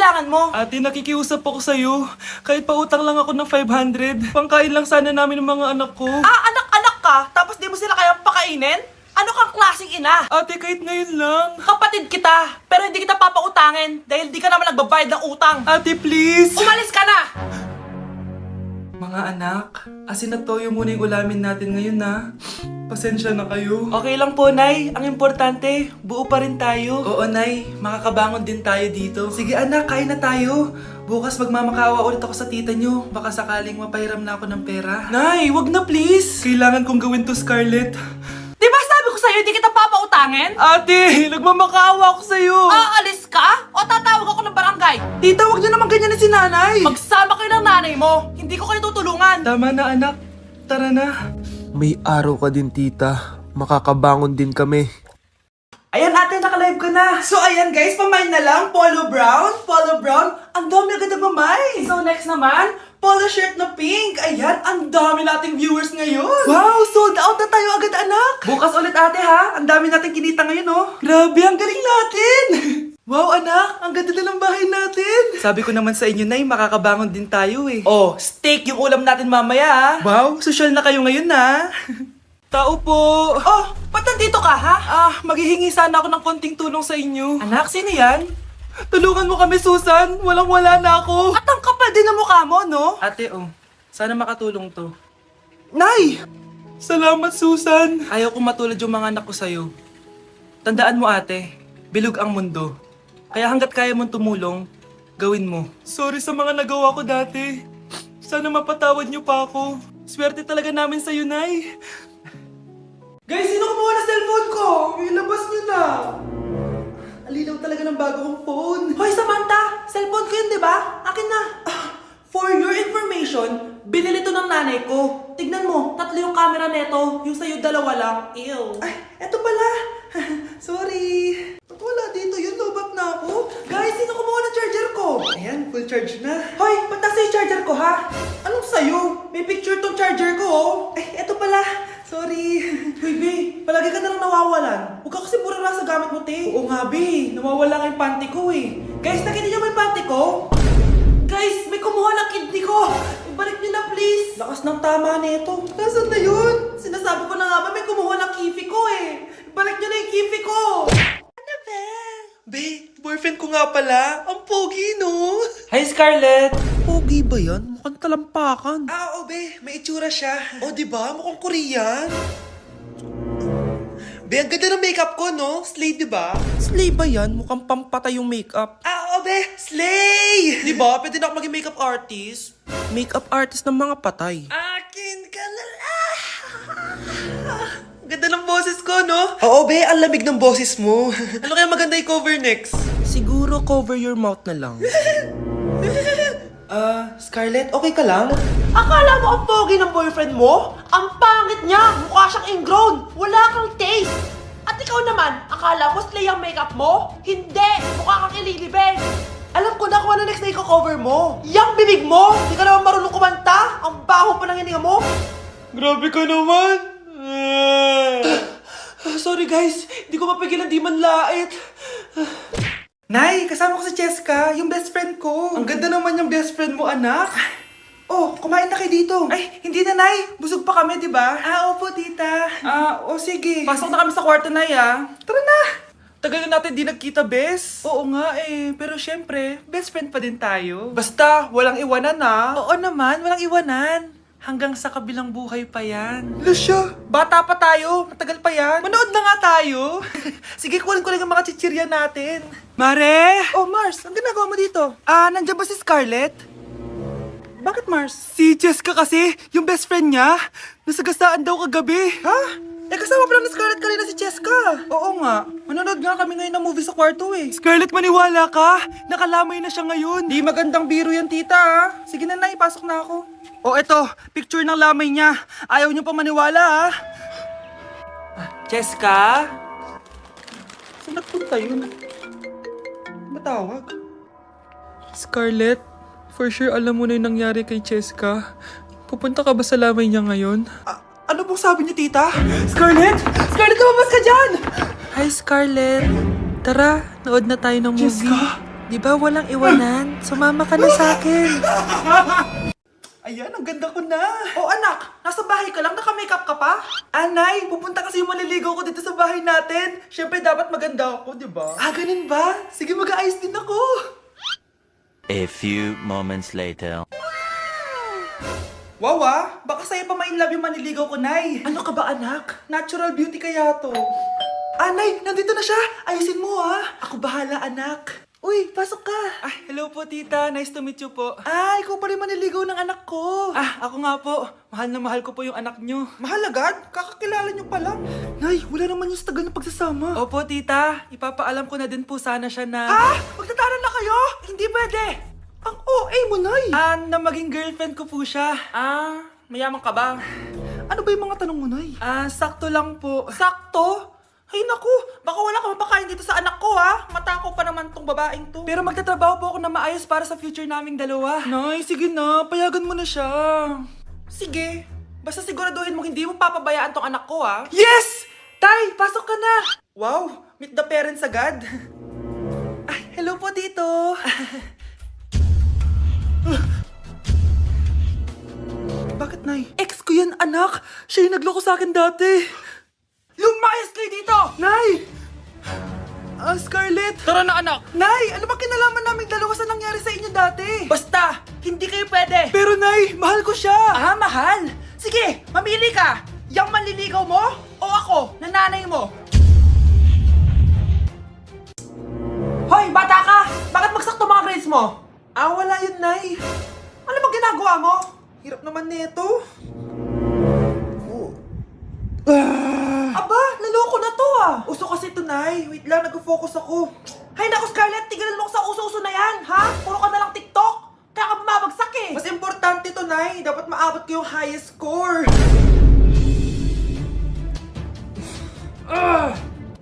kailangan mo? Ate, nakikiusap ako sa'yo. Kahit pautang lang ako ng 500, pangkain lang sana namin ng mga anak ko. Anak-anak ka, tapos di mo sila kayang pakainin? Ano kang klaseng ina? Ate, kahit ngayon lang. Kapatid kita, pero hindi kita papautangin dahil di ka naman nagbabayad ng utang. Ate, please. Umalis ka na! Mga anak, asin at toyo muna yung ulamin natin ngayon na. Pasensya na kayo. Okay lang po, Nay. Ang importante, buo pa rin tayo. Oo, Nay. Makakabangon din tayo dito. Sige anak, kain na tayo. Bukas magmamakawa ulit ako sa tita nyo. Baka sakaling mapahiram na ako ng pera. Nay, wag na please. Kailangan kong gawin to, Scarlett. Di ba sabi ko sa'yo hindi kita papautangin? Ate, nagmamakaawa ako sa'yo. Aalis ka? O tatawag ako ng barangay? Tita, wag niyo naman ganyan na si nanay. Magsama kayo ng nanay mo. Hindi ko kayo tutulungan. Tama na anak. Tara na. May araw ka din, tita. Makakabangon din kami. Ayan ate, naka-live ka na. So ayan guys, pamay na lang. Polo brown. Polo brown. Ang dami agad na pamay. So next naman, polo shirt na pink. Ayan, ang dami nating viewers ngayon. Wow, sold out na tayo agad anak. Bukas ulit ate ha. Ang dami nating kinita ngayon oh. Grabe, ang galing natin. Wow anak, ang ganda na ng bahay natin. Sabi ko naman sa inyo, Nay, makakabangon din tayo eh. Oh, steak yung ulam natin mamaya ha. Wow, social na kayo ngayon na. Tao po. Oh, ba't nandito ka ha? Maghihingi sana ako ng konting tulong sa inyo. Anak, sino yan? Tulungan mo kami, Susan. Walang-wala na ako. At ang kapal din ng mukha mo, no? Ate, sana makatulong to. Nay! Salamat, Susan. Ayaw kong matulad yung mga anak ko sa'yo. Tandaan mo, ate, bilog ang mundo. Kaya hanggat kaya mong tumulong, gawin mo. Sorry sa mga nagawa ko dati. Sana mapatawad niyo pa ako. Swerte talaga namin sa'yo, Nay. Guys, sino kumuha na cellphone ko? Ilabas niyo na. Alinaw talaga ng bago kong phone. Hoy Samantha, cellphone ko yun, di ba? Akin na. For your information, Binili to ng nanay ko. Tignan mo, 3 yung camera neto. Yung sa'yo 2 lang. Ew. ay, eto pala. Sorry. Ba't wala dito yun? Lobat na ako. Guys, sino kumuha ng charger ko? Ayan, full charge na. Hoy, ba't nasa yung charger ko ha? Anong sa'yo? May picture tong charger ko oh. Ay, eto pala. Sorry. Hoy B, palagi ka na lang nawawalan. Huwag ka kasi burara sa gamit mo, te. Oo nga, B. Nawawala nga yung panty ko eh. Guys, nakita niyo ba yung panty ko? Guys, may kumuha ng kidney ko. Ibalik niyo na please. Lakas ng tama nito. Nasaan na yun? Sinasabi ko na nga ba may kumuha ng kifi ko eh. Ibalik niyo na yung kifi ko. Ano ba? B, boyfriend ko nga pala. Ang pogi, no? Hi Scarlett. Pogi ba yan? Mukhang talampakan. Oo, B. May itsura siya. O, diba? Mukhang Korean. B, ang ganda ng makeup ko, no? Slay, diba? Slay ba yan? Mukhang pampatay yung makeup. Oo, B. Slay! Diba? Pwede na ako maging makeup artist. Makeup artist ng mga patay. Akin ka na lang. Ganda ng boses ko, no? Oo, be. Ang lamig ng boses mo. Ano kaya maganda i-cover next? Siguro cover your mouth na lang. Scarlett, okay ka lang? Akala mo ang pogi ng boyfriend mo? Ang pangit niya! Mukha siyang ingrown! Wala kang taste! At ikaw naman, akala mo slay ang makeup mo? Hindi! Mukha kang ililibing! Alam ko na kung ano next na i-cover mo! Yang bibig mo! Di ka naman marunong kumanta! Ang baho pa ng hininga mo! Grabe ka naman. Sorry guys, hindi ko mapigilan di man lait. Nay, kasama ko si Cheska, yung best friend ko. Ang ganda naman yung best friend mo, anak. Oh, kumain na kayo dito. Ay, hindi na, Nay. Busog pa kami, di ba? Opo, tita. Sige. Pasok na kami sa kwarto, Nay, Tara na. Tagal na natin di nagkita, bes. Oo nga eh, pero syempre, best friend pa din tayo. Basta, walang iwanan Oo naman, walang iwanan. Hanggang sa kabilang buhay pa yan. Lucia, bata pa tayo. Matagal pa yan. Manood na nga tayo. Sige, kunin ko lang ang mga chichirya natin. Mare! Oh, Mars, ang ginagawa mo dito? Nandiyan ba si Scarlett? Bakit, Mars? Si Jessica kasi, yung best friend niya. Nasagasaan daw kagabi. Ha? Kasama pala ni Scarlett kanina si Jessica. Oo nga. Manonood nga kami ngayon ng movie sa kwarto eh. Scarlett, maniwala ka. Nakalamay na siya ngayon. Di magandang biro yan, tita. Sige na, Nay, pasok na ako. Oh, eto. Picture ng lamay niya. Ayaw niyo pa maniwala, Jessica? Saan nagpunta yun? Matawag? Scarlett, for sure alam mo na yung nangyari kay Jessica. Pupunta ka ba sa lamay niya ngayon? Ano pong sabi niyo, tita? Scarlett! Scarlett, lumabas ka dyan! Hi, Scarlett. Tara, nood na tayo ng movie. Jessica, Di ba walang iwanan? Sumama ka na sa akin. Ayan, ang ganda ko na. Oh anak, nasa bahay ka lang, naka-makeup ka pa? Anay, pupunta kasi yung maliligaw ko dito sa bahay natin. Siyempre, dapat maganda ako, di ba? Ah, ganun ba? Sige, mag-aayos din ako. A few moments later. Wow baka sa'yo pa ma-inlove yung maniligaw ko, Nay. Ano ka ba anak? Natural beauty kaya to. Nay, nandito na siya. Ayusin mo Ako bahala, anak. Uy, pasok ka. Hello po, tita. Nice to meet you po. Ikaw pa rin maniligaw ng anak ko. Ako nga po. Mahal na mahal ko po yung anak nyo. Mahal agad? Kakakilala nyo pa lang. Nay, wala naman yung tagal ng pagsasama. Opo, tita. Ipapaalam ko na din po sana siya na... Magtataran na kayo? Hindi pwede. Ang OA mo, Nay. Na maging girlfriend ko po siya. Mayaman ka ba? Ano ba yung mga tanong mo, Nay? Sakto lang po. Sakto? Ay naku, baka wala ka mapakain dito sa anak ko Matako pa naman tong babaeng to. Pero magtatrabaho po ako na maayos para sa future naming dalawa. Nay, sige na. Payagan mo na siya. Sige, basta siguraduhin mo hindi mo papabayaan tong anak ko Yes! Tay, pasok ka na. Wow, meet the parents agad. Hello po, Tito. Bakit, Nay? Ex ko yan, anak. Siya yung nagloko sa akin dati. Lumayas kayo dito! Nay! Scarlett! Tara na anak! Nay, ano ba kinalaman namin dalawa sa nangyari sa inyo dati? Basta, hindi kayo pwede! Pero Nay, mahal ko siya! Mahal? Sige, mamili ka! Yang manliligaw mo o ako, nanay mo? Hoy, bata ka! Bakit magsakto mga grades mo? Wala yun, Nay. Ano ba ginagawa mo? Hirap naman nito. Aba, naloko na to Uso kasi ito, Nay. Wait lang, nag-focus ako. Hay naku Scarlett, tigilan mo ko sa uso-uso na yan, ha? Puro ka na lang TikTok. Kaya ka bumabagsak Mas importante to, Nay. Dapat maabot ko yung highest score.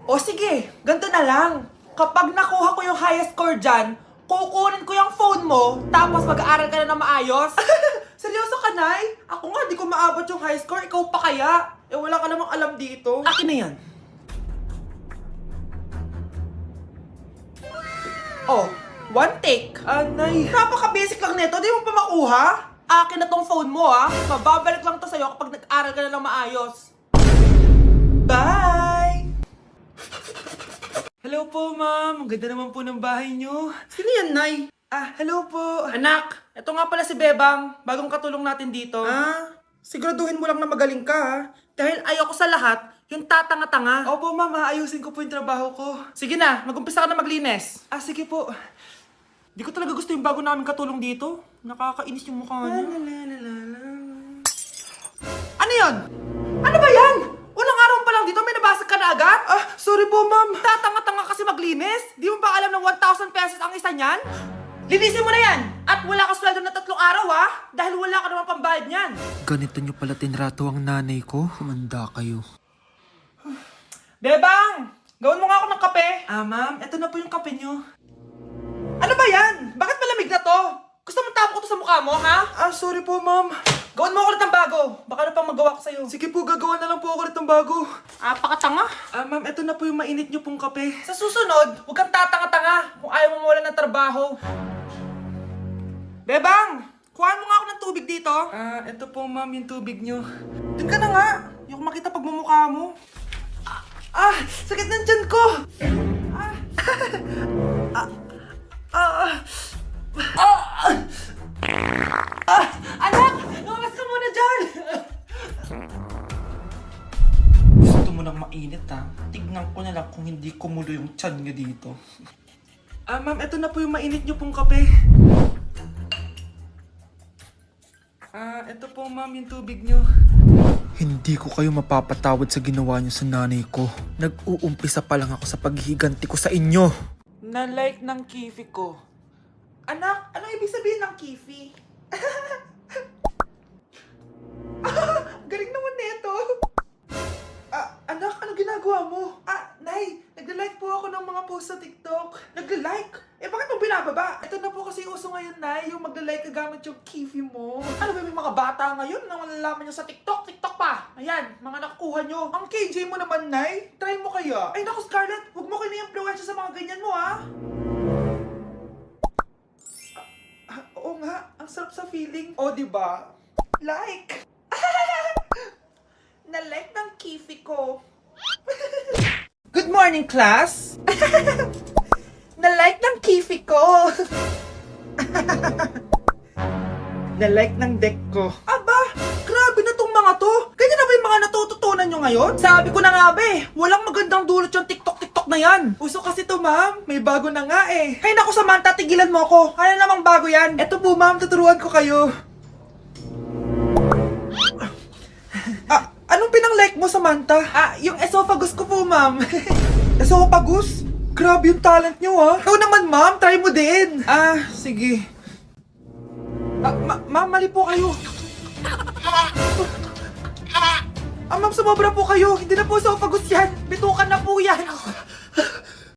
O sige, ganito na lang. Kapag nakuha ko yung highest score dyan, kukunin ko yung phone mo, tapos mag-aaral ka na ng maayos. Seryoso ka, Nay? Ako nga, di ko maabot yung high score. Ikaw pa kaya? Wala ka namang alam dito. Akin na yan. Oh, one take. Nay. Napaka-basic lang nito, di mo pa makuha? Akin na tong phone mo Mababalik lang to sa'yo kapag nag-aral ka na ng maayos. Bye! Hello po, ma'am. Ang ganda naman po ng bahay niyo. Sino yan, Nay? Hello po. Anak, ito nga pala si Bebang, bagong katulong natin dito. Siguraduhin mo lang na magaling ka, Dahil ayoko sa lahat, yung tatanga-tanga. Opo, ma'am. Ayusin ko po yung trabaho ko. Sige na, mag-umpisa ka na maglinis. Sige po. Di ko talaga gusto yung bago namin katulong dito. Nakakainis yung mukha niya. Ano yun? Ano ba yan? Unang araw pa lang dito, may nabasag ka na agad? Sorry po, ma'am. Tatanga-tanga kasi maglinis? Di mo ba alam ng 1,000 pesos ang isa niyan? Linisin mo na yan! At wala ka sweldo na 3 araw dahil wala ka naman pambayad niyan. Ganito nyo pala tinrato ang nanay ko? Humanda kayo. Bebang! Gawin mo nga ako ng kape. Ma'am. Ito na po yung kape niyo. Ano ba yan? Bakit malamig na to? Gusto mo tapo ko to sa mukha mo, ha? Sorry po, ma'am. Gawin mo ulit ng bago. Baka na pang magawa ko sa'yo. Sige po, gagawa na lang po ako ulit ng bago. Pakatanga. Ma'am, ito na po yung mainit niyo pong kape. Sa susunod, huwag kang tatanga-tanga kung ayaw mo mawalan ng trabaho. Bebang! Kuhaan mo nga ako ng tubig dito. Ito po, ma'am, yung tubig niyo. Doon ka na nga. Yung makita pagmumukha mo. Sakit ng tiyan ko! Anak! Lumabas ka muna dyan! Gusto mo nang mainit, Tignan ko na lang kung hindi kumulo yung tiyan niyo dito. Ma'am, ito na po yung mainit niyo pong kape. Ito po, ma'am, yung tubig niyo. Hindi ko kayo mapapatawad sa ginawa nyo sa nanay ko. Nag-uumpisa pa lang ako sa paghihiganti ko sa inyo. Na-like ng kifi ko. Anak, anong ibig sabihin ng kifi? Galing naman nito. Anak, ano ginagawa mo? Nay, nagla-like po ako ng mga post sa TikTok. Nagla-like? Bakit mo binababa? Ito na po kasi uso ngayon, Nay, yung magla-like ka gamit yung kifi mo. Ano ba yung mga bata ngayon na malalaman nyo sa TikTok? TikTok pa! Ayan, mga nakukuha nyo. Ang KJ mo naman, Nay. Try mo kaya. Ay naku Scarlett, huwag mo kini-influensya sa mga ganyan mo Ang sarap sa feeling. O, diba? Like! Na-like ng kifi ko. Good morning, class! Na-like ng kifi ko. Na-like ng deck ko. Aba! Grabe na tong mga to! Ganyan na ba yung mga natututunan nyo ngayon? Sabi ko na nga ba eh, walang magandang dulot yung TikTok na yan. Uso kasi to, ma'am. May bago na nga eh. Hay naku, Samantha, tigilan mo ako. Ano namang bago yan? Eto po, ma'am, tuturuan ko kayo. Anong pinang-like mo, Samantha? Yung esophagus ko po, ma'am. Esophagus? Grabe yung talent nyo, ah. Ikaw naman, ma'am. Try mo din. Sige. Ma'am, mali po kayo. Ma'am, sumobra po kayo. Hindi na po esophagus yan. Bitukan na po yan.